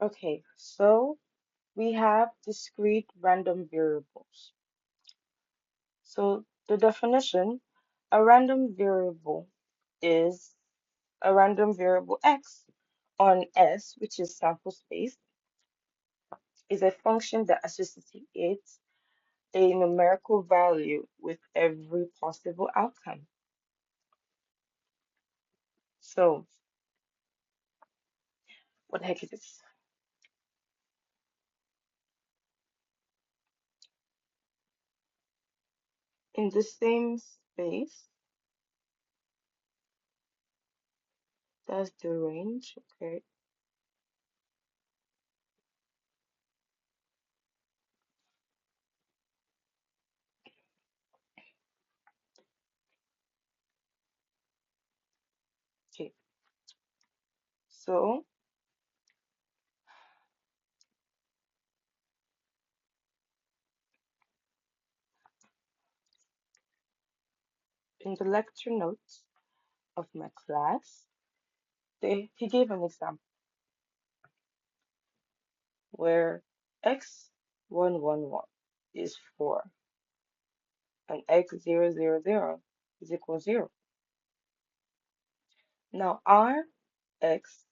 Okay, so we have discrete random variables. So the definition, a random variable is a random variable x on S, which is sample space, is a function that associates a numerical value with every possible outcome. So what the heck is this? In the same space, that's the range, okay. Okay, so in the lecture notes of my class, he gave an example where x111 is 4 and x000 is equal 0. Now our x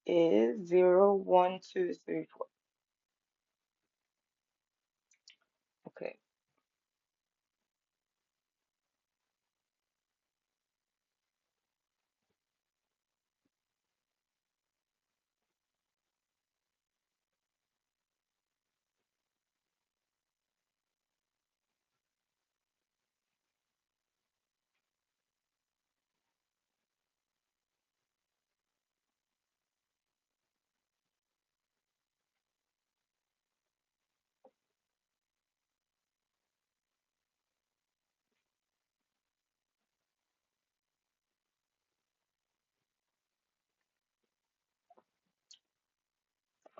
is 0, 1, 2, 3, 4.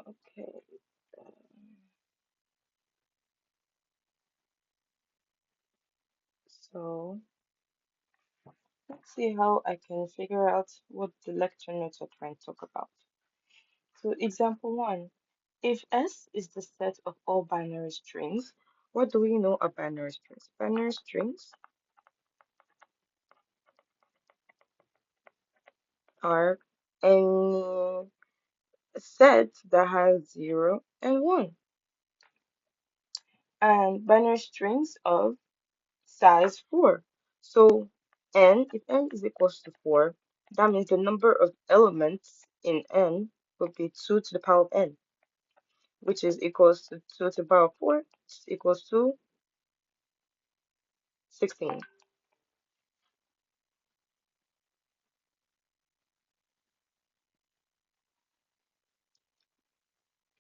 Okay, okay. So let's see how I can figure out what the lecture notes are trying to talk about. So example 1, if S is the set of all binary strings, what do we know are binary strings? Binary strings are any set that has 0 and 1. And binary strings of size 4. So if n is equals to 4, that means the number of elements in n will be 2 to the power of n, which is equals to 2 to the power of 4, which is equals to 16.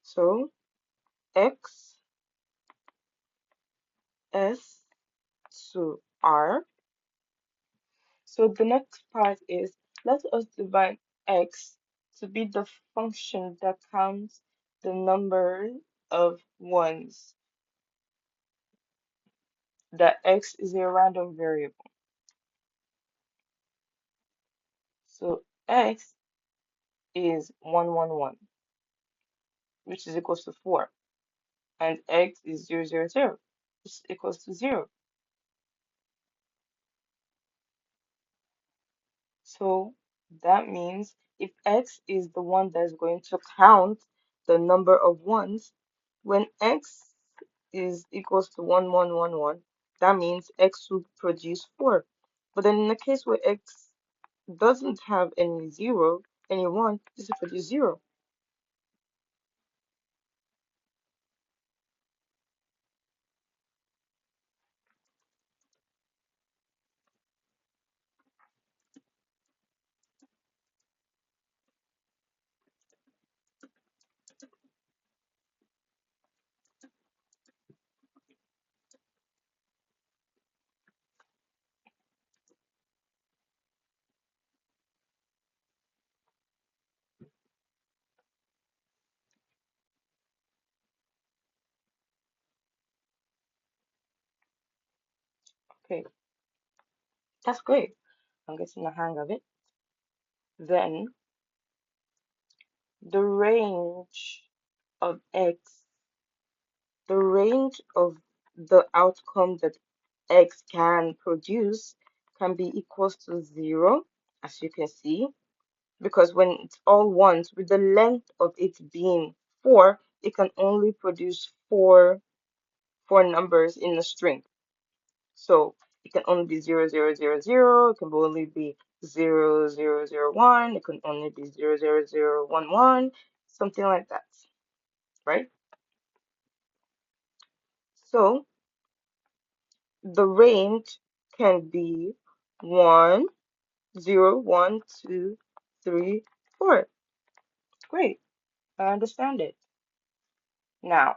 So x s to r. So the next part is, let us divide x to be the function that counts the number of ones, that x is a random variable. So x is 111, which is equals to 4, and x is 000, which is equals to 0. So that means if x is the one that's going to count the number of ones, when x is equals to 1111, that means x will produce 4. But then in the case where x doesn't have any 0, any 1, this will produce 0. Okay, that's great. I'm getting the hang of it. Then The range of x, the range of the outcome that x can produce can be equals to 0, as you can see, because when it's all ones, with the length of it being 4, it can only produce four numbers in a string. So it can only be 0, 0, 0, 0. It can only be 0, 0, 0, 1. It can only be 0, 0, 0, 1, 1, something like that, right? So the range can be 1, 0, 1, 2, 3, 4. Great, I understand it. Now,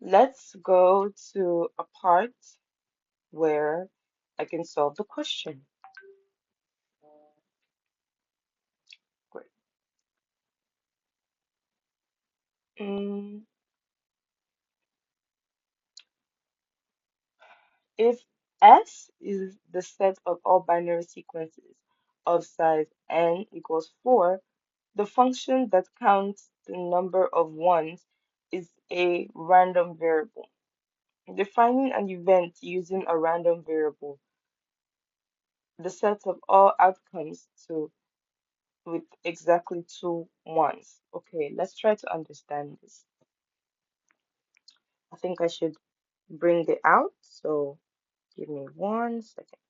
let's go to a part where I can solve the question. Great. Mm, if S is the set of all binary sequences of size n equals 4, the function that counts the number of ones is a random variable. Defining an event using a random variable, the set of all outcomes to with exactly two ones. Okay, let's try to understand this. I think I should bring it out, so give me 1 second.